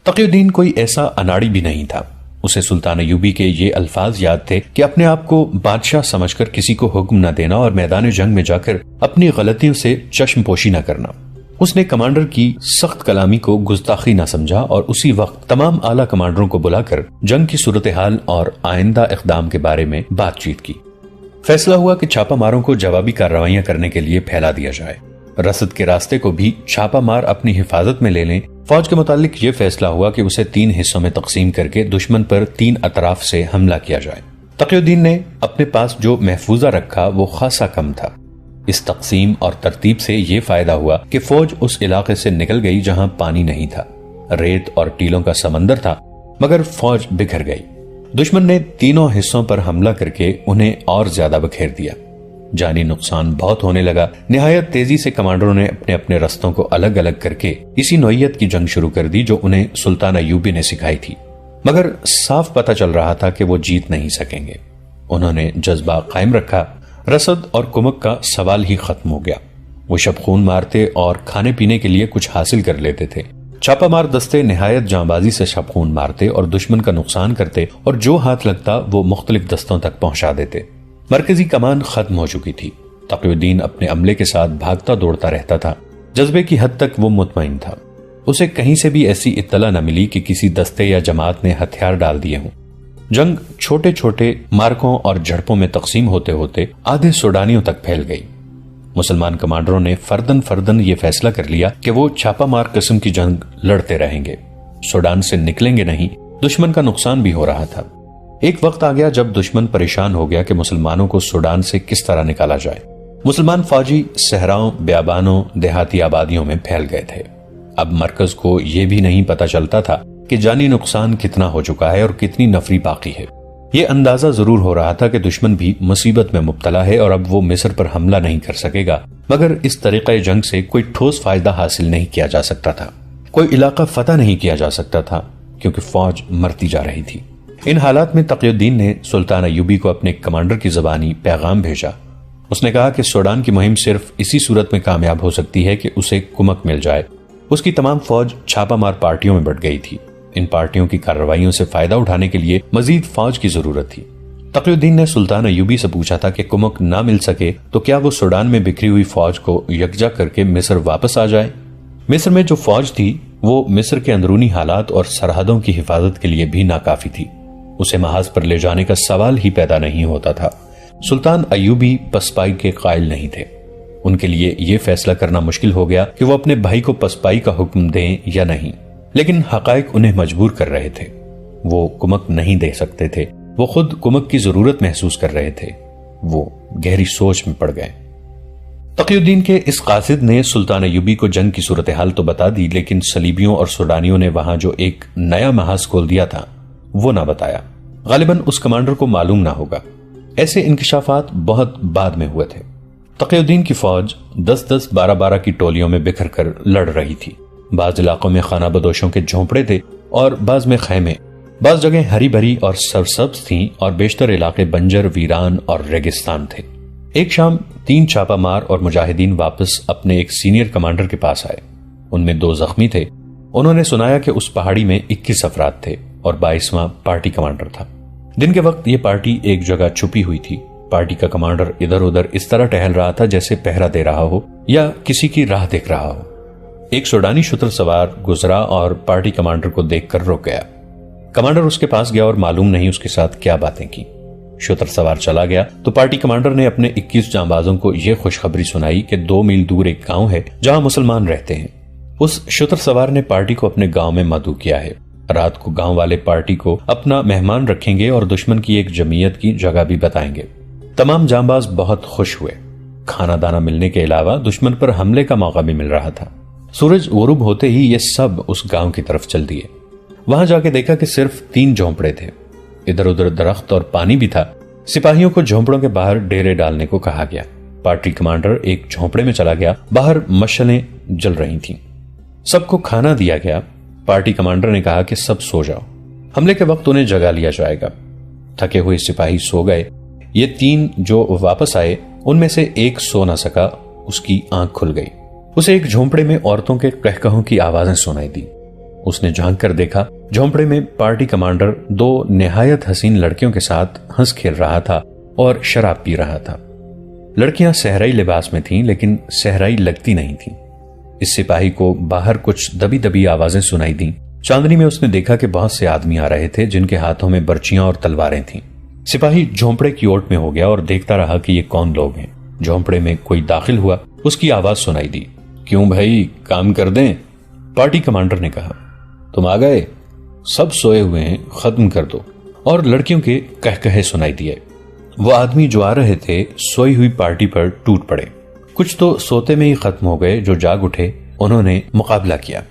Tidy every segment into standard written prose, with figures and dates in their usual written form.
تقی الدین کوئی ایسا اناڑی بھی نہیں تھا. اسے سلطان ایوبی کے یہ الفاظ یاد تھے کہ اپنے آپ کو بادشاہ سمجھ کر کسی کو حکم نہ دینا اور میدان جنگ میں جا کر اپنی غلطیوں سے چشم پوشی نہ کرنا. اس نے کمانڈر کی سخت کلامی کو گستاخی نہ سمجھا اور اسی وقت تمام اعلیٰ کمانڈروں کو بلا کر جنگ کی صورتحال اور آئندہ اقدام کے بارے میں بات چیت کی. فیصلہ ہوا کہ چھاپا ماروں کو جوابی کارروائیاں کرنے کے لیے پھیلا دیا جائے. رسد کے راستے کو بھی چھاپا مار اپنی حفاظت میں لے لیں. فوج کے متعلق یہ فیصلہ ہوا کہ اسے 3 حصوں میں تقسیم کر کے دشمن پر 3 اطراف سے حملہ کیا جائے. تقی الدین نے اپنے پاس جو محفوظہ رکھا وہ خاصا کم تھا. اس تقسیم اور ترتیب سے یہ فائدہ ہوا کہ فوج اس علاقے سے نکل گئی جہاں پانی نہیں تھا. ریت اور ٹیلوں کا سمندر تھا مگر فوج بکھر گئی. دشمن نے تینوں حصوں پر حملہ کر کے انہیں اور زیادہ بکھیر دیا. جانی نقصان بہت ہونے لگا. نہایت تیزی سے کمانڈروں نے اپنے اپنے رستوں کو الگ الگ کر کے اسی نوعیت کی جنگ شروع کر دی جو انہیں سلطان ایوبی نے سکھائی تھی. مگر صاف پتہ چل رہا تھا کہ وہ جیت نہیں سکیں گے. انہوں نے جذبہ قائم رکھا. رسد اور کمک کا سوال ہی ختم ہو گیا. وہ شب خون مارتے اور کھانے پینے کے لیے کچھ حاصل کر لیتے تھے. چھاپا مار دستے نہایت جانبازی سے شب خون مارتے اور دشمن کا نقصان کرتے اور جو ہاتھ لگتا وہ مختلف دستوں تک پہنچا دیتے. مرکزی کمان ختم ہو چکی تھی. تقی الدین اپنے عملے کے ساتھ بھاگتا دوڑتا رہتا تھا. جذبے کی حد تک وہ مطمئن تھا. اسے کہیں سے بھی ایسی اطلاع نہ ملی کہ کسی دستے یا جماعت نے ہتھیار ڈال دیے ہوں. جنگ چھوٹے چھوٹے مارکوں اور جھڑپوں میں تقسیم ہوتے ہوتے آدھے سوڈانیوں تک پھیل گئی. مسلمان کمانڈروں نے فردن فردن یہ فیصلہ کر لیا کہ وہ چھاپا مار قسم کی جنگ لڑتے رہیں گے. سوڈان سے نکلیں گے نہیں. دشمن کا نقصان بھی ہو رہا تھا. ایک وقت آ گیا جب دشمن پریشان ہو گیا کہ مسلمانوں کو سوڈان سے کس طرح نکالا جائے. مسلمان فوجی صحراؤں، بیابانوں، دیہاتی آبادیوں میں پھیل گئے تھے. اب مرکز کو یہ بھی نہیں پتا چلتا تھا کہ جانی نقصان کتنا ہو چکا ہے اور کتنی نفری باقی ہے. یہ اندازہ ضرور ہو رہا تھا کہ دشمن بھی مصیبت میں مبتلا ہے اور اب وہ مصر پر حملہ نہیں کر سکے گا. مگر اس طریقہ جنگ سے کوئی ٹھوس فائدہ حاصل نہیں کیا جا سکتا تھا. کوئی علاقہ فتح نہیں کیا جا سکتا تھا کیونکہ فوج مرتی جا رہی تھی. ان حالات میں تقی الدین نے سلطان ایوبی کو اپنے کمانڈر کی زبانی پیغام بھیجا. اس نے کہا کہ سوڈان کی مہم صرف اسی صورت میں کامیاب ہو سکتی ہے کہ اسے کمک مل جائے. اس کی تمام فوج چھاپا مار پارٹیوں میں بٹ گئی تھی. ان پارٹیوں کی کارروائیوں سے فائدہ اٹھانے کے لیے مزید فوج کی ضرورت تھی. تقی الدین نے سلطان ایوبی سے پوچھا تھا کہ کمک نہ مل سکے تو کیا وہ سوڈان میں بکھری ہوئی فوج کو یکجا کر کے مصر واپس آ جائے. مصر میں جو فوج تھی وہ مصر کے اندرونی حالات اور سرحدوں کی حفاظت کے لیے بھی ناکافی تھی. اسے محاذ پر لے جانے کا سوال ہی پیدا نہیں ہوتا تھا. سلطان ایوبی پسپائی کے قائل نہیں تھے. ان کے لیے یہ فیصلہ کرنا مشکل ہو گیا کہ وہ اپنے بھائی کو پسپائی کا حکم دیں یا نہیں. لیکن حقائق انہیں مجبور کر رہے تھے. وہ کمک نہیں دے سکتے تھے. وہ خود کمک کی ضرورت محسوس کر رہے تھے. وہ گہری سوچ میں پڑ گئے. تقی الدین کے اس قاصد نے سلطان ایوبی کو جنگ کی صورتحال تو بتا دی لیکن صلیبیوں اور سوڈانیوں نے وہاں جو ایک نیا محاذ کھول دیا تھا وہ نہ بتایا. غالباً اس کمانڈر کو معلوم نہ ہوگا. ایسے انکشافات بہت بعد میں ہوئے تھے. تقی الدین کی فوج 10-10 12-12 کی ٹولیوں میں بکھر کر لڑ رہی تھی. بعض علاقوں میں خانہ بدوشوں کے جھونپڑے تھے اور بعض میں خیمے. بعض جگہیں ہری بھری اور سرسبز تھیں اور بیشتر علاقے بنجر، ویران اور ریگستان تھے. ایک شام 3 چھاپا مار اور مجاہدین واپس اپنے ایک سینئر کمانڈر کے پاس آئے. ان میں 2 زخمی تھے. انہوں نے سنایا کہ اس پہاڑی میں 21 افراد تھے اور 22واں پارٹی کمانڈر تھا. دن کے وقت یہ پارٹی ایک جگہ چھپی ہوئی تھی. پارٹی کا کمانڈر ادھر ادھر اس طرح ٹہل رہا تھا جیسے پہرا دے رہا ہو یا کسی کی راہ دیکھ رہا ہو. ایک سوڈانی شتر سوار گزرا اور پارٹی کمانڈر کو دیکھ کر رک گیا. کمانڈر اس کے پاس گیا اور معلوم نہیں اس کے ساتھ کیا باتیں کی. شتر سوار چلا گیا تو پارٹی کمانڈر نے اپنے 21 جانبازوں کو یہ خوشخبری سنائی کہ 2 میل دور ایک گاؤں ہے جہاں مسلمان رہتے ہیں. اس شتر سوار نے پارٹی کو اپنے گاؤں میں مدعو کیا ہے. رات کو گاؤں والے پارٹی کو اپنا مہمان رکھیں گے اور دشمن کی ایک جمعیت کی جگہ بھی بتائیں گے. تمام جانباز بہت خوش ہوئے. کھانا دانا ملنے کے علاوہ دشمن پر حملے کا موقع بھی مل رہا تھا. سورج غروب ہوتے ہی یہ سب اس گاؤں کی طرف چل دیے. وہاں جا کے دیکھا کہ صرف 3 جھونپڑے تھے. ادھر ادھر درخت اور پانی بھی تھا. سپاہیوں کو جھونپڑوں کے باہر ڈیرے ڈالنے کو کہا گیا. پارٹی کمانڈر ایک جھونپڑے میں چلا گیا. باہر مشعلیں جل رہی تھیں. سب کو کھانا دیا گیا. پارٹی کمانڈر نے کہا کہ سب سو جاؤ. حملے کے وقت انہیں جگا لیا جائے گا. تھکے ہوئے سپاہی سو گئے. یہ 3 جو واپس آئے ان میں سے ایک سو نہ سکا. اس کی آنکھ کھل گئی. اسے ایک جھونپڑے میں عورتوں کے قہقہوں کی آوازیں سنائی دی. اس نے جھانک کر دیکھا جھونپڑے میں پارٹی کمانڈر 2 نہایت حسین لڑکیوں کے ساتھ ہنس کھیل رہا تھا اور شراب پی رہا تھا۔ لڑکیاں صحرائی لباس میں تھیں لیکن صحرائی لگتی نہیں تھیں۔ اس سپاہی کو باہر کچھ دبی دبی آوازیں سنائی دیں۔ چاندنی میں اس نے دیکھا کہ بہت سے آدمی آ رہے تھے جن کے ہاتھوں میں برچیاں اور تلواریں تھیں۔ سپاہی جھونپڑے کی اوٹ میں ہو گیا اور دیکھتا رہا کہ یہ کون لوگ ہیں۔ جھونپڑے میں کوئی داخل ہوا، اس کی آواز سنائی دی۔ کیوں بھائی، کام کر دیں؟ پارٹی کمانڈر نے کہا۔ تم آ گئے؟ سب سوئے ہوئے ہیں، ختم کر دو۔ اور لڑکیوں کے کہکہے سنائی دیے۔ وہ آدمی جو آ رہے تھے سوئی ہوئی پارٹی پر ٹوٹ پڑے۔ کچھ تو سوتے میں ہی ختم ہو گئے، جو جاگ اٹھے انہوں نے مقابلہ کیا۔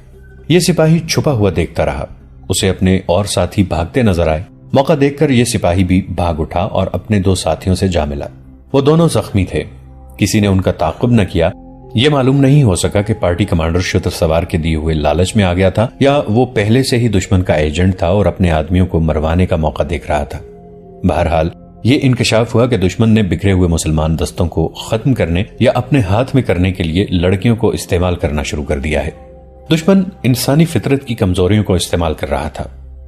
یہ سپاہی چھپا ہوا دیکھتا رہا۔ اسے اپنے اور ساتھی بھاگتے نظر آئے۔ موقع دیکھ کر یہ سپاہی بھی بھاگ اٹھا اور اپنے 2 ساتھیوں سے جا ملا۔ وہ دونوں زخمی تھے۔ کسی نے ان کا تعاقب نہ کیا۔ یہ معلوم نہیں ہو سکا کہ پارٹی کمانڈر شتر سوار کے دیے ہوئے لالچ میں آ گیا تھا یا وہ پہلے سے ہی دشمن کا ایجنٹ تھا اور اپنے آدمیوں کو مروانے کا موقع دیکھ رہا تھا۔ بہرحال یہ انکشاف ہوا کہ دشمن نے بکھرے ہوئے مسلمان دستوں کو ختم کرنے یا اپنے ہاتھ میں کرنے کے لیے لڑکیوں کو استعمال کرنا شروع کر دیا ہے۔ دشمن انسانی فطرت کی کمزوریوں کو استعمال کر رہا تھا۔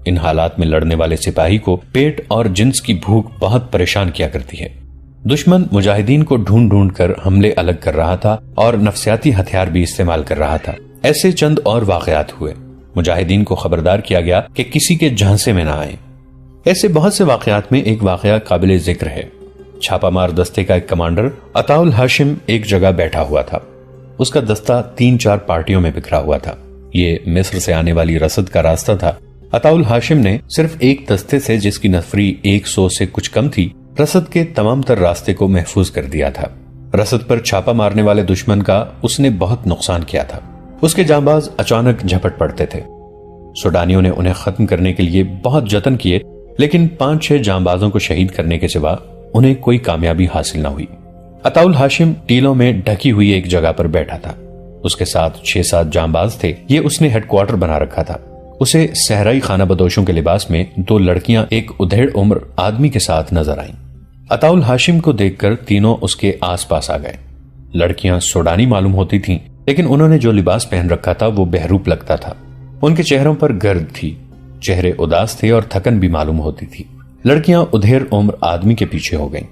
ان حالات میں لڑنے والے سپاہی کو پیٹ اور جنس کی بھوک بہت پریشان کیا کرتی ہے۔ دشمن مجاہدین کو ڈھونڈ ڈھونڈ کر حملے الگ کر رہا تھا اور نفسیاتی ہتھیار بھی استعمال کر رہا تھا۔ ایسے چند اور واقعات ہوئے۔ مجاہدین کو خبردار کیا گیا کہ کسی کے جھانسے میں نہ آئیں۔ ایسے بہت سے واقعات میں ایک واقعہ قابل ذکر ہے۔ چھاپا مار دستے کا ایک کمانڈر عطاء الہاشم ایک جگہ بیٹھا ہوا تھا۔ اس کا دستہ 3-4 پارٹیوں میں بکھرا ہوا تھا۔ یہ مصر سے آنے والی رسد کا راستہ تھا۔ عطاء الہاشم نے صرف ایک دستے سے، جس کی نفری 100 سے کچھ کم تھی، رسد کے تمام تر راستے کو محفوظ کر دیا تھا۔ رسد پر چھاپا مارنے والے دشمن کا اس نے بہت نقصان کیا تھا۔ اس کے جانباز اچانک جھپٹ پڑتے تھے۔ سوڈانیوں نے انہیں ختم کرنے کے لیے بہت جتن کیے، لیکن 5-6 جانبازوں کو شہید کرنے کے سوا انہیں کوئی کامیابی حاصل نہ ہوئی۔ عطاء الہاشم ٹیلوں میں ڈھکی ہوئی ایک جگہ پر بیٹھا تھا۔ اس کے ساتھ 6-7 جانباز تھے۔ یہ اس نے ہیڈ کوارٹر بنا رکھا تھا۔ اسے صحرائی خانہ بدوشوں کے لباس میں 2 لڑکیاں ایک ادھیڑ عمر آدمی کے ساتھ نظر آئیں۔ عطاء الہاشم کو دیکھ کر تینوں اس کے آس پاس آ گئے۔ لڑکیاں سوڈانی معلوم ہوتی تھیں، لیکن انہوں نے جو لباس پہن رکھا تھا وہ بہروپ لگتا تھا۔ ان کے چہروں پر گرد تھی، چہرے اداس تھے اور تھکن بھی معلوم ہوتی تھی۔ لڑکیاں ادھیڑ عمر آدمی کے پیچھے ہو گئیں۔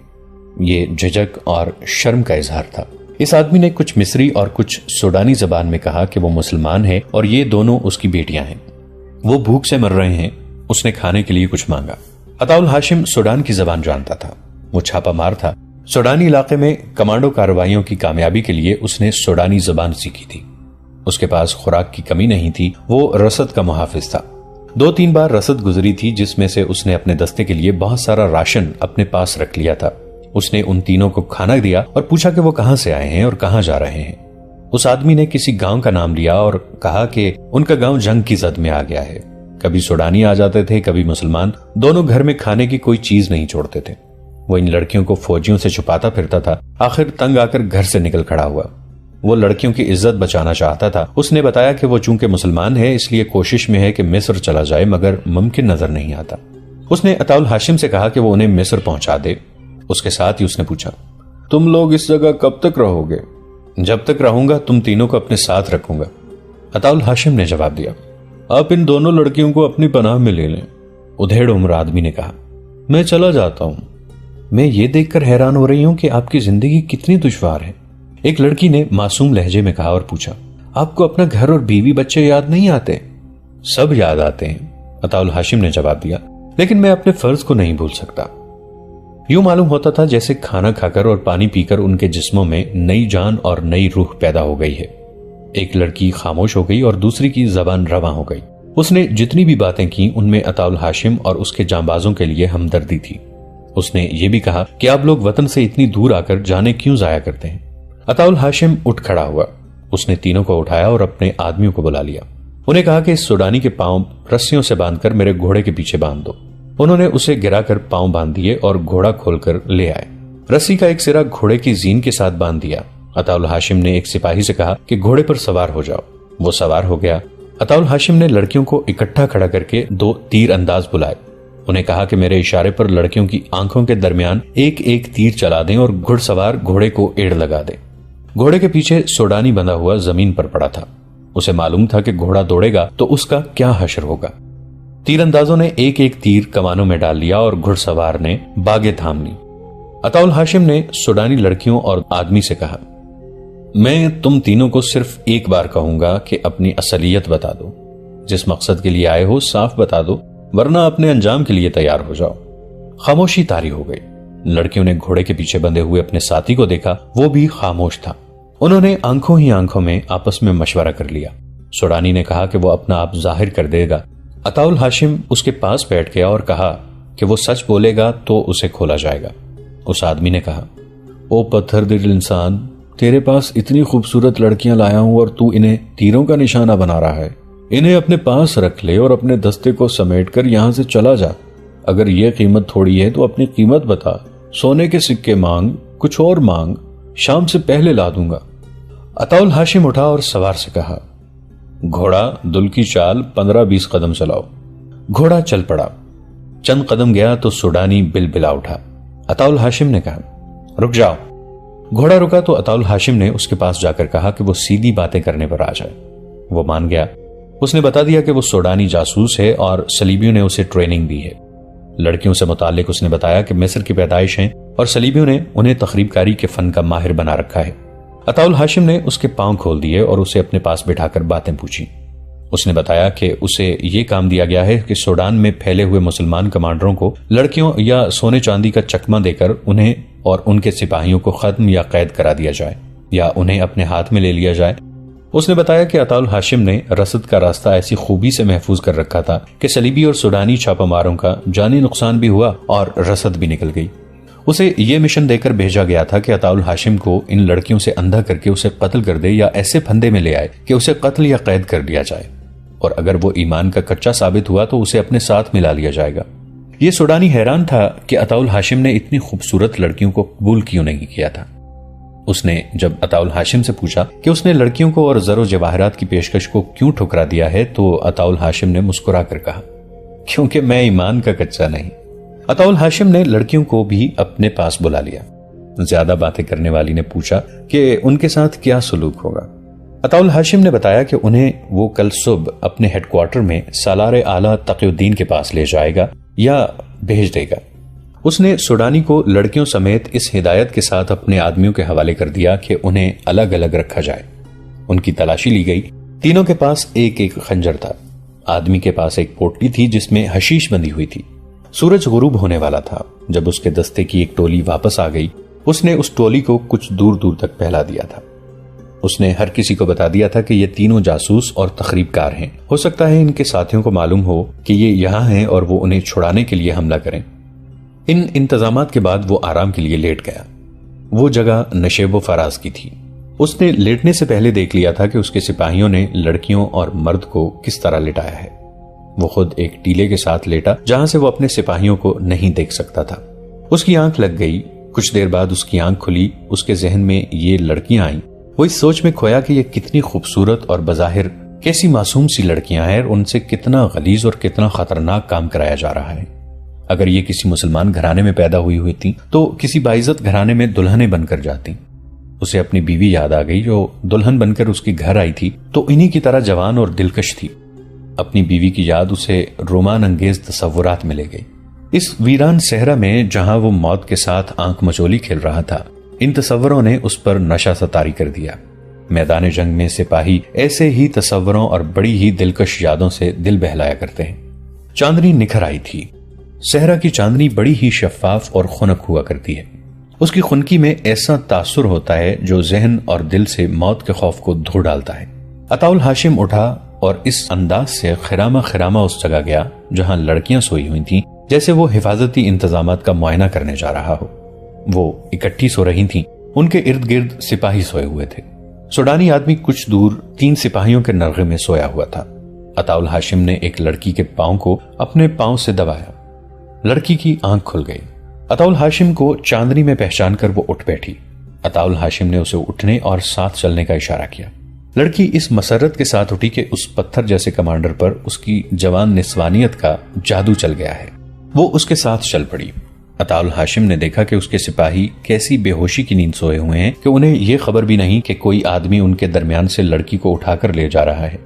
یہ جھجک اور شرم کا اظہار تھا۔ اس آدمی نے کچھ مصری اور کچھ سوڈانی زبان میں کہا کہ وہ مسلمان ہے اور یہ دونوں اس کی بیٹیاں ہیں۔ وہ بھوک سے مر رہے ہیں۔ اس نے کھانے کے لیے کچھ مانگا۔ عطاء الہاشم سوڈان کی زبان جانتا تھا۔ وہ چھاپا مار تھا۔ سوڈانی علاقے میں کمانڈو کارروائیوں کی کامیابی کے لیے اس نے سوڈانی زبان سیکھی تھی۔ اس کے پاس خوراک کی کمی نہیں تھی۔ وہ رسد کا محافظ تھا۔ 2-3 بار رسد گزری تھی جس میں سے اس نے اپنے دستے کے لیے بہت سارا راشن اپنے پاس رکھ لیا تھا۔ اس نے ان تینوں کو کھانا دیا اور پوچھا کہ وہ کہاں سے آئے ہیں اور کہاں جا رہے ہیں۔ اس آدمی نے کسی گاؤں کا نام لیا اور کہا کہ ان کا گاؤں جنگ کی زد میں آ گیا ہے۔ کبھی سوڈانی آ جاتے تھے، کبھی مسلمان، دونوں گھر میں کھانے کی کوئی چیز نہیں چھوڑتے تھے۔ وہ ان لڑکیوں کو فوجیوں سے چھپاتا پھرتا تھا۔ آخر تنگ آ کر گھر سے نکل کھڑا ہوا۔ وہ لڑکیوں کی عزت بچانا چاہتا تھا۔ اس نے بتایا کہ وہ چونکہ مسلمان ہے اس لیے کوشش میں ہے کہ مصر چلا جائے، مگر ممکن نظر نہیں آتا۔ اس نے عطاء الہاشم سے کہا کہ وہ انہیں مصر پہنچا دے۔ اس کے ساتھ ہی اس نے پوچھا، تم لوگ اس جگہ کب تک رہو گے؟ جب تک رہوں گا تم تینوں کو اپنے ساتھ رکھوں گا۔ عطاء الہاشم نے جواب دیا، آپ ان دونوں لڑکیوں کو اپنی پناہ میں لے لیں۔ ادھیڑ عمر آدمی نے کہا، میں چلا جاتا ہوں۔ میں یہ دیکھ کر حیران ہو رہی ہوں کہ آپ کی زندگی کتنی دشوار ہے۔ ایک لڑکی نے معصوم لہجے میں کہا اور پوچھا، آپ کو اپنا گھر اور بیوی بچے یاد نہیں آتے؟ سب یاد آتے ہیں، عطاء الہاشم نے جواب دیا، لیکن میں اپنے فرض کو نہیں بھول سکتا۔ یوں معلوم ہوتا تھا جیسے کھانا کھا کر اور پانی پی کر ان کے جسموں میں نئی جان اور نئی روح پیدا ہو گئی ہے۔ ایک لڑکی خاموش ہو گئی اور دوسری کی زبان رواں ہو گئی۔ اس نے جتنی بھی باتیں کی ان میں عطاء الہاشم اور اس کے جانبازوں کے لیے ہمدردی تھی۔ اس نے یہ بھی کہا کہ آپ لوگ وطن سے اتنی دور آ کر جانے کیوں ضائع کرتے ہیں؟ عطاء الہاشم اٹھ کھڑا ہوا۔ اس نے تینوں کو اٹھایا اور اپنے آدمیوں کو بلا لیا۔ انہیں کہا کہ اس سوڈانی کے پاؤں رسیوں سے باندھ کر میرے گھوڑے کے پیچھے باندھ دو۔ انہوں نے اسے گرا کر پاؤں باندھ دیے اور گھوڑا کھول کر لے آئے۔ رسی کا ایک سرا گھوڑے کی زین کے ساتھ باندھ دیا۔ عطاء الہاشم نے ایک سپاہی سے کہا کہ گھوڑے پر سوار ہو جاؤ۔ وہ سوار ہو گیا۔ عطاء الہاشم نے لڑکیوں کو اکٹھا کھڑا کر کے 2 تیر انداز بلائے۔ انہیں کہا کہ میرے اشارے پر لڑکیوں کی آنکھوں کے درمیان ایک ایک تیر چلا دیں اور گھڑ سوار گھوڑے کو ایڑ لگا دیں۔ گھوڑے کے پیچھے سوڈانی بندھا ہوا زمین پر پڑا تھا۔ اسے معلوم تھا کہ گھوڑا دوڑے گا تو اس کا کیا حشر ہوگا۔ تیر اندازوں نے ایک ایک تیر کمانوں میں ڈال لیا اور گھڑ سوار نے باگیں تھام لی۔ عطاء الہاشم نے سوڈانی لڑکیوں اور آدمی سے کہا، میں تم تینوں کو صرف ایک بار کہوں گا کہ اپنی اصلیت بتا دو، جس مقصد کے لیے آئے ہو صاف بتا دو، ورنہ اپنے انجام کے لیے تیار ہو جاؤ۔ خاموشی طاری ہو گئی۔ لڑکیوں نے گھوڑے کے پیچھے بندھے ہوئے اپنے ساتھی کو دیکھا، وہ بھی خاموش تھا۔ انہوں نے آنکھوں ہی آنکھوں میں آپس میں مشورہ کر لیا۔ سوڈانی نے کہا کہ وہ اپنا آپ ظاہر کر دے گا۔ عطاء الہاشم اس کے پاس بیٹھ گیا اور کہا کہ وہ سچ بولے گا تو اسے کھولا جائے گا۔ اس آدمی نے کہا، او پتھر دل انسان، تیرے پاس اتنی خوبصورت لڑکیاں لایا ہوں اور تو انہیں تیروں کا نشانہ بنا رہا ہے۔ انہیں اپنے پاس رکھ لے اور اپنے دستے کو سمیٹ کر یہاں سے چلا جا۔ اگر یہ قیمت تھوڑی ہے تو اپنی قیمت بتا، سونے کے سکے مانگ، کچھ اور مانگ، شام سے پہلے لا دوں گا۔ عطاء الہاشم اٹھا اور سوار سے کہا، گھوڑا دل کی چال 15-20 قدم چلاؤ۔ گھوڑا چل پڑا۔ چند قدم گیا تو سوڈانی بل بلا اٹھا۔ عطاء الہاشم نے کہا، رک جاؤ۔ گھوڑا رکا تو عطاء الہاشم نے اس کے پاس جا کر کہا کہ وہ سیدھی باتیں کرنے پر آ جائے۔ وہ مان گیا۔ اس نے بتا دیا کہ وہ سوڈانی جاسوس ہے اور صلیبیوں نے اسے ٹریننگ دی ہے۔ لڑکیوں سے متعلق اس نے بتایا کہ مصر کی پیدائش ہیں اور صلیبیوں نے انہیں تخریب کاری کے فن کا ماہر بنا رکھا ہے۔ عطاء الہاشم نے اس کے پاؤں کھول دیے اور اسے اپنے پاس بٹھا کر باتیں پوچھی۔ اس نے بتایا کہ اسے یہ کام دیا گیا ہے کہ سوڈان میں پھیلے ہوئے مسلمان کمانڈروں کو لڑکیوں یا سونے چاندی کا چکمہ دے کر انہیں اور ان کے سپاہیوں کو ختم یا قید کرا دیا جائے یا انہیں اپنے ہاتھ میں لے لیا جائے۔ اس نے بتایا کہ عطاء الہاشم نے رسد کا راستہ ایسی خوبی سے محفوظ کر رکھا تھا کہ صلیبی اور سوڈانی چھاپہ ماروں کا جانی نقصان بھی ہوا اور رسد بھی نکل گئی۔ اسے یہ مشن دے کر بھیجا گیا تھا کہ عطاء الہاشم کو ان لڑکیوں سے اندھا کر کے اسے قتل کر دے یا ایسے پھندے میں لے آئے کہ اسے قتل یا قید کر دیا جائے، اور اگر وہ ایمان کا کچا ثابت ہوا تو اسے اپنے ساتھ ملا لیا جائے گا۔ یہ سوڈانی حیران تھا کہ عطاء الہاشم نے اتنی خوبصورت لڑکیوں کو قبول کیوں نہیں کیا تھا۔ اس نے جب عطاء الہاشم سے پوچھا کہ اس نے لڑکیوں کو اور زر و جواہرات کی پیشکش کو کیوں ٹھکرا دیا ہے تو عطاء الہاشم نے مسکرا کر کہا، کیونکہ میں ایمان کا کچا نہیں۔ عطاء الہاشم نے لڑکیوں کو بھی اپنے پاس بلا لیا۔ زیادہ باتیں کرنے والی نے پوچھا کہ ان کے ساتھ کیا سلوک ہوگا۔ عطاء الہاشم نے بتایا کہ انہیں وہ کل صبح اپنے ہیڈ کوارٹر میں سالار اعلیٰ تقی الدین کے پاس لے جائے گا یا بھیج دے گا۔ اس نے سوڈانی کو لڑکیوں سمیت اس ہدایت کے ساتھ اپنے آدمیوں کے حوالے کر دیا کہ انہیں الگ الگ رکھا جائے۔ ان کی تلاشی لی گئی۔ تینوں کے پاس ایک ایک خنجر تھا۔ آدمی کے پاس ایک پوٹلی تھی جس میں حشیش بندھی ہوئی تھی۔ سورج غروب ہونے والا تھا جب اس کے دستے کی ایک ٹولی واپس آ گئی۔ اس نے اس ٹولی کو کچھ دور دور تک پھیلا دیا تھا۔ اس نے ہر کسی کو بتا دیا تھا کہ یہ تینوں جاسوس اور تخریب کار ہیں۔ ہو سکتا ہے ان کے ساتھیوں کو معلوم ہو کہ یہ یہاں ہیں اور وہ انہیں چھڑانے کے لیے حملہ کریں۔ ان انتظامات کے بعد وہ آرام کے لیے لیٹ گیا۔ وہ جگہ نشیب و فراز کی تھی۔ اس نے لیٹنے سے پہلے دیکھ لیا تھا کہ اس کے سپاہیوں نے لڑکیوں اور مرد کو کس طرح لٹایا ہے۔ وہ خود ایک ٹیلے کے ساتھ لیٹا جہاں سے وہ اپنے سپاہیوں کو نہیں دیکھ سکتا تھا۔ اس کی آنکھ لگ گئی۔ کچھ دیر بعد اس کی آنکھ کھلی۔ اس کے ذہن میں یہ لڑکیاں آئیں۔ وہ اس سوچ میں کھویا کہ یہ کتنی خوبصورت اور بظاہر کیسی معصوم سی لڑکیاں ہیں اور ان سے کتنا غلیظ اور کتنا خطرناک کام کرایا جا رہا ہے۔ اگر یہ کسی مسلمان گھرانے میں پیدا ہوئی تھی تو کسی باعزت گھرانے میں دلہنیں بن کر جاتی۔ اسے اپنی بیوی یاد آ گئی جو دلہن بن کر اس کے گھر آئی تھی تو انہی کی طرح جوان اور دلکش تھی۔ اپنی بیوی کی یاد اسے رومان انگیز تصورات میں لے گئی۔ اس ویران صحرا میں جہاں وہ موت کے ساتھ آنکھ مچولی کھیل رہا تھا، ان تصوروں نے اس پر نشہ ستاری کر دیا۔ میدان جنگ میں سپاہی ایسے ہی تصوروں اور بڑی ہی دلکش یادوں سے دل بہلایا کرتے ہیں۔ چاندنی نکھر آئی تھی۔ صحرا کی چاندنی بڑی ہی شفاف اور خنک ہوا کرتی ہے۔ اس کی خنکی میں ایسا تاثر ہوتا ہے جو ذہن اور دل سے موت کے خوف کو دھو ڈالتا ہے۔ عطاء الہاشم اٹھا اور اس انداز سے خرامہ خرامہ اس جگہ گیا جہاں لڑکیاں سوئی ہوئی تھیں، جیسے وہ حفاظتی انتظامات کا معائنہ کرنے جا رہا ہو۔ وہ اکٹھی سو رہی تھیں۔ ان کے ارد گرد سپاہی سوئے ہوئے تھے۔ سوڈانی آدمی کچھ دور 3 سپاہیوں کے نرغے میں سویا ہوا تھا۔ عطاء الہاشم نے ایک لڑکی کے پاؤں کو اپنے پاؤں سے دبایا۔ لڑکی کی آنکھ کھل گئی۔ عطاء الہاشم کو چاندنی میں پہچان کر وہ اٹھ بیٹھی۔ عطاء الہاشم نے اسے اٹھنے اور ساتھ چلنے کا اشارہ کیا۔ لڑکی اس مسرت کے ساتھ اٹھی کہ اس پتھر جیسے کمانڈر پر اس کی جوان نسوانیت کا جادو چل گیا ہے۔ وہ اس کے ساتھ چل پڑی۔ عطاء ہاشم نے دیکھا کہ اس کے سپاہی کیسی بے ہوشی کی نیند سوئے ہوئے ہیں کہ انہیں یہ خبر بھی نہیں کہ کوئی آدمی ان کے درمیان سے لڑکی کو اٹھا کر لے جا رہا ہے۔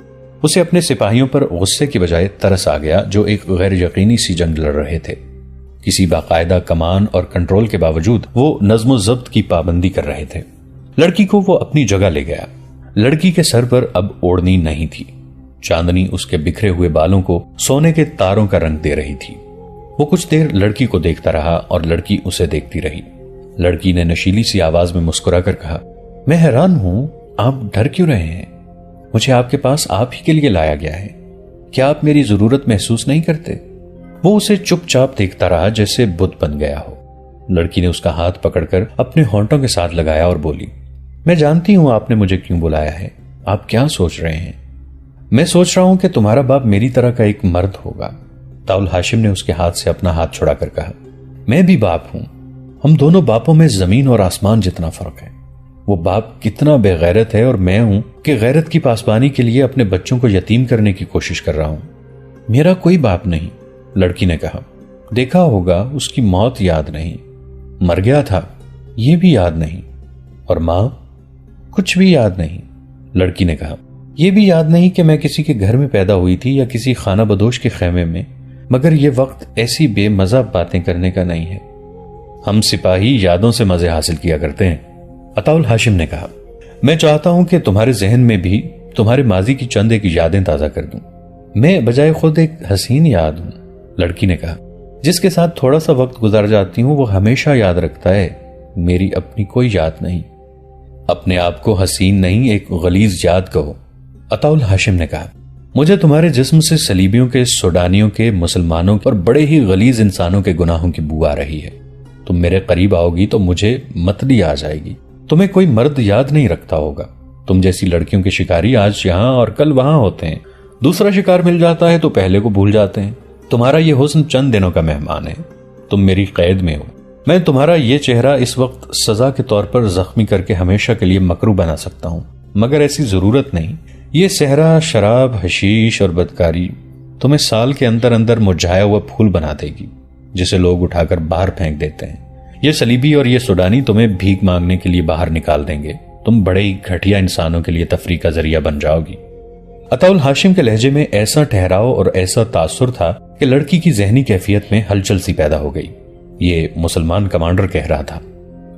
اسے اپنے سپاہیوں پر غصے کی بجائے ترس آ گیا جو ایک غیر یقینی سی جنگ لڑ رہے تھے۔ کسی باقاعدہ کمان اور کنٹرول کے باوجود وہ نظم و ضبط کی پابندی کر رہے تھے۔ لڑکی کو وہ اپنی جگہ لے گیا۔ لڑکی کے سر پر اب اوڑھنی نہیں تھی۔ چاندنی اس کے بکھرے ہوئے بالوں کو سونے کے تاروں کا رنگ دے رہی تھی۔ وہ کچھ دیر لڑکی کو دیکھتا رہا اور لڑکی اسے دیکھتی رہی۔ لڑکی نے نشیلی سی آواز میں مسکرا کر کہا، میں حیران ہوں، آپ ڈر کیوں رہے ہیں؟ مجھے آپ کے پاس آپ ہی کے لیے لایا گیا ہے۔ کیا آپ میری ضرورت محسوس نہیں کرتے؟ وہ اسے چپ چاپ دیکھتا رہا جیسے بت بن گیا ہو۔ لڑکی نے اس کا ہاتھ پکڑ کر اپنے ہونٹوں کے ساتھ لگایا اور بولی، میں جانتی ہوں آپ نے مجھے کیوں بلایا ہے۔ آپ کیا سوچ رہے ہیں؟ میں سوچ رہا ہوں کہ تمہارا باپ میری طرح کا ایک مرد ہوگا۔ عطاء ہاشم نے اس کے ہاتھ سے اپنا ہاتھ چھڑا کر کہا، میں بھی باپ ہوں۔ ہم دونوں باپوں میں زمین اور آسمان جتنا فرق ہے۔ وہ باپ کتنا بے غیرت ہے اور میں ہوں کہ غیرت کی پاسبانی کے لیے اپنے بچوں کو یتیم کرنے کی کوشش کر رہا ہوں۔ میرا کوئی باپ نہیں، لڑکی نے کہا۔ دیکھا ہوگا اس کی موت یاد نہیں، مر گیا تھا یہ بھی یاد نہیں، اور ماں کچھ بھی یاد نہیں، لڑکی نے کہا۔ یہ بھی یاد نہیں کہ میں کسی کے گھر میں پیدا ہوئی تھی یا کسی خانہ بدوش کے خیمے میں، مگر یہ وقت ایسی بے مزہ باتیں کرنے کا نہیں ہے۔ ہم سپاہی یادوں سے مزے حاصل کیا کرتے ہیں، عطاء ہاشم نے کہا۔ میں چاہتا ہوں کہ تمہارے ذہن میں بھی تمہارے ماضی کی چند ایک یادیں تازہ کر دوں۔ میں بجائے خود ایک حسین یاد ہوں، لڑکی نے کہا۔ جس کے ساتھ تھوڑا سا وقت گزار جاتی ہوں وہ ہمیشہ یاد رکھتا ہے، میری اپنی کوئی یاد نہیں۔ اپنے آپ کو حسین نہیں، ایک غلیظ یاد کہو، عطاء ہاشم نے کہا۔ مجھے تمہارے جسم سے صلیبیوں کے، سوڈانیوں کے، مسلمانوں اور بڑے ہی غلیظ انسانوں کے گناہوں کی بو آ رہی ہے۔ تم میرے قریب آؤ گی تو مجھے متلی آ جائے گی۔ تمہیں کوئی مرد یاد نہیں رکھتا ہوگا۔ تم جیسی لڑکیوں کے شکاری آج یہاں اور کل وہاں ہوتے ہیں، دوسرا شکار مل جاتا ہے تو پہلے کو بھول جاتے ہیں۔ تمہارا یہ حسن چند دنوں کا مہمان ہے، تم میری قید میں ہو۔ میں تمہارا یہ چہرہ اس وقت سزا کے طور پر زخمی کر کے ہمیشہ کے لیے مکروہ بنا سکتا ہوں، مگر ایسی ضرورت نہیں۔ یہ صحرا، شراب، حشیش اور بدکاری تمہیں سال کے اندر اندر مرجھایا ہوا پھول بنا دے گی جسے لوگ اٹھا کر باہر پھینک دیتے ہیں۔ یہ صلیبی اور یہ سوڈانی تمہیں بھیک مانگنے کے لیے باہر نکال دیں گے۔ تم بڑے ہی گھٹیا انسانوں کے لیے تفریح کا ذریعہ بن جاؤ گی۔ عطاء ہاشم کے لہجے میں ایسا ٹھہراؤ اور ایسا تاثر تھا کہ لڑکی کی ذہنی کیفیت میں ہلچل سی پیدا ہو گئی۔ یہ مسلمان کمانڈر کہہ رہا تھا،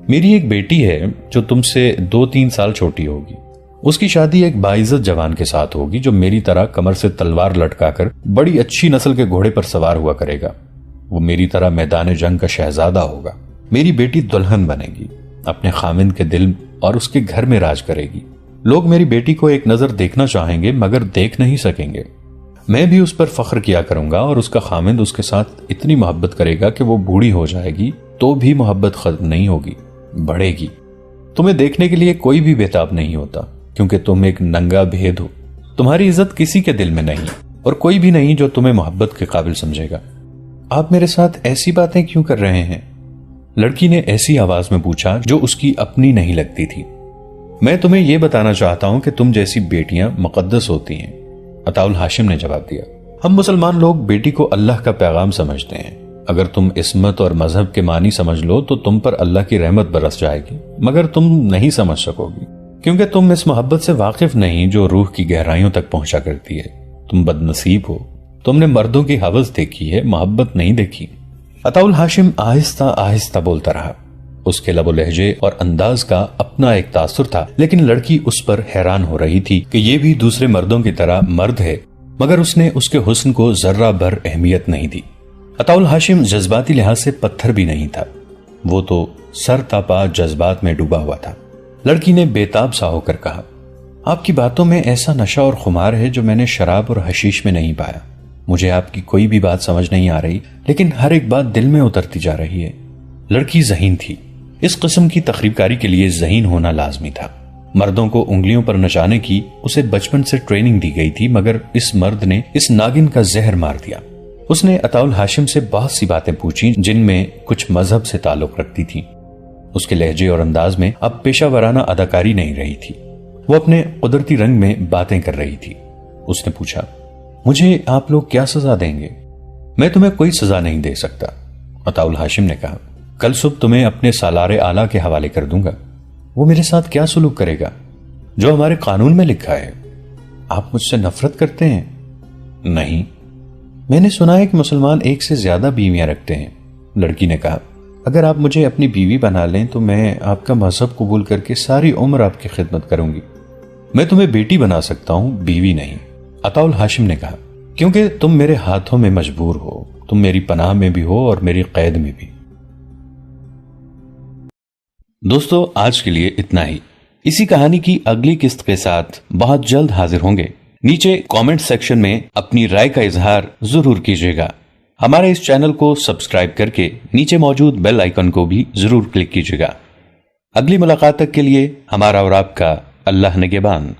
میری ایک بیٹی ہے جو تم سے 2-3 سال چھوٹی ہوگی۔ اس کی شادی ایک باعزت جوان کے ساتھ ہوگی جو میری طرح کمر سے تلوار لٹکا کر بڑی اچھی نسل کے گھوڑے پر سوار ہوا کرے گا۔ وہ میری طرح میدان جنگ کا شہزادہ ہوگا۔ میری بیٹی دلہن بنے گی، اپنے خاوند کے دل اور اس کے گھر میں راج کرے گی۔ لوگ میری بیٹی کو ایک نظر دیکھنا چاہیں گے مگر دیکھ نہیں سکیں گے۔ میں بھی اس پر فخر کیا کروں گا اور اس کا خاوند اس کے ساتھ اتنی محبت کرے گا کہ وہ بوڑھی ہو جائے گی تو بھی محبت ختم نہیں ہوگی، بڑھے گی۔ تمہیں دیکھنے کے لیے کوئی بھی بےتاب نہیں ہوتا کیونکہ تم ایک ننگا بھید ہو۔ تمہاری عزت کسی کے دل میں نہیں اور کوئی بھی نہیں جو تمہیں محبت کے قابل سمجھے گا۔ آپ میرے ساتھ ایسی باتیں کیوں کر رہے ہیں؟ لڑکی نے ایسی آواز میں پوچھا جو اس کی اپنی نہیں لگتی تھی۔ میں تمہیں یہ بتانا چاہتا ہوں کہ تم جیسی بیٹیاں مقدس ہوتی ہیں، عطاء ہاشم نے جواب دیا۔ ہم مسلمان لوگ بیٹی کو اللہ کا پیغام سمجھتے ہیں۔ اگر تم عصمت اور مذہب کے معنی سمجھ لو تو تم پر اللہ کی رحمت برس جائے گی، مگر تم نہیں سمجھ سکو گی کیونکہ تم اس محبت سے واقف نہیں جو روح کی گہرائیوں تک پہنچا کرتی ہے۔ تم بد نصیب ہو، تم نے مردوں کی ہوس دیکھی ہے، محبت نہیں دیکھی۔ عطاء ہاشم آہستہ آہستہ بولتا رہا۔ اس کے لب و لہجے اور انداز کا اپنا ایک تاثر تھا، لیکن لڑکی اس پر حیران ہو رہی تھی کہ یہ بھی دوسرے مردوں کی طرح مرد ہے، مگر اس نے اس کے حسن کو ذرہ بھر اہمیت نہیں دی۔ عطاء ہاشم جذباتی لحاظ سے پتھر بھی نہیں تھا، وہ تو سر تا پا جذبات میں ڈوبا ہوا تھا۔ لڑکی نے بےتاب سا ہو کر کہا، آپ کی باتوں میں ایسا نشہ اور خمار ہے جو میں نے شراب اور حشیش میں نہیں پایا۔ مجھے آپ کی کوئی بھی بات سمجھ نہیں آ رہی، لیکن ہر ایک بات دل میں اترتی جا رہی ہے۔ لڑکی ذہین تھی، اس قسم کی تقریب کاری کے لیے ذہین ہونا لازمی تھا۔ مردوں کو انگلیوں پر نچانے کی اسے بچپن سے ٹریننگ دی گئی تھی، مگر اس مرد نے اس ناگن کا زہر مار دیا۔ اس نے عطاء ہاشم سے بہت سی باتیں پوچھی جن میں کچھ مذہب سے تعلق رکھتی تھی۔ اس کے لہجے اور انداز میں اب پیشہ ورانہ اداکاری نہیں رہی تھی، وہ اپنے قدرتی رنگ میں باتیں کر رہی تھی۔ اس نے پوچھا، مجھے آپ لوگ کیا سزا دیں گے؟ میں تمہیں کوئی سزا نہیں دے سکتا، عطاء ہاشم نے کہا، کل صبح تمہیں اپنے سالار اعلیٰ کے حوالے کر دوں گا، وہ میرے ساتھ کیا سلوک کرے گا جو ہمارے قانون میں لکھا ہے۔ آپ مجھ سے نفرت کرتے ہیں؟ نہیں، میں نے سنا ہے کہ مسلمان ایک سے زیادہ بیویاں رکھتے ہیں۔ لڑکی نے کہا، اگر آپ مجھے اپنی بیوی بنا لیں تو میں آپ کا مذہب قبول کر کے ساری عمر آپ کی خدمت کروں گی۔ میں تمہیں بیٹی بنا سکتا ہوں، بیوی نہیں۔ عطاء ہاشم نے کہا، کیونکہ تم میرے ہاتھوں میں مجبور ہو، تم میری پناہ میں بھی ہو اور میری قید میں بھی۔ دوستو، آج کے لیے اتنا ہی۔ اسی کہانی کی اگلی قسط کے ساتھ بہت جلد حاضر ہوں گے۔ نیچے کامنٹ سیکشن میں اپنی رائے کا اظہار ضرور کیجیے گا۔ ہمارے اس چینل کو سبسکرائب کر کے نیچے موجود بیل آئیکن کو بھی ضرور کلک کیجیے گا۔ اگلی ملاقات تک کے لیے ہمارا اور آپ کا اللہ نگہبان۔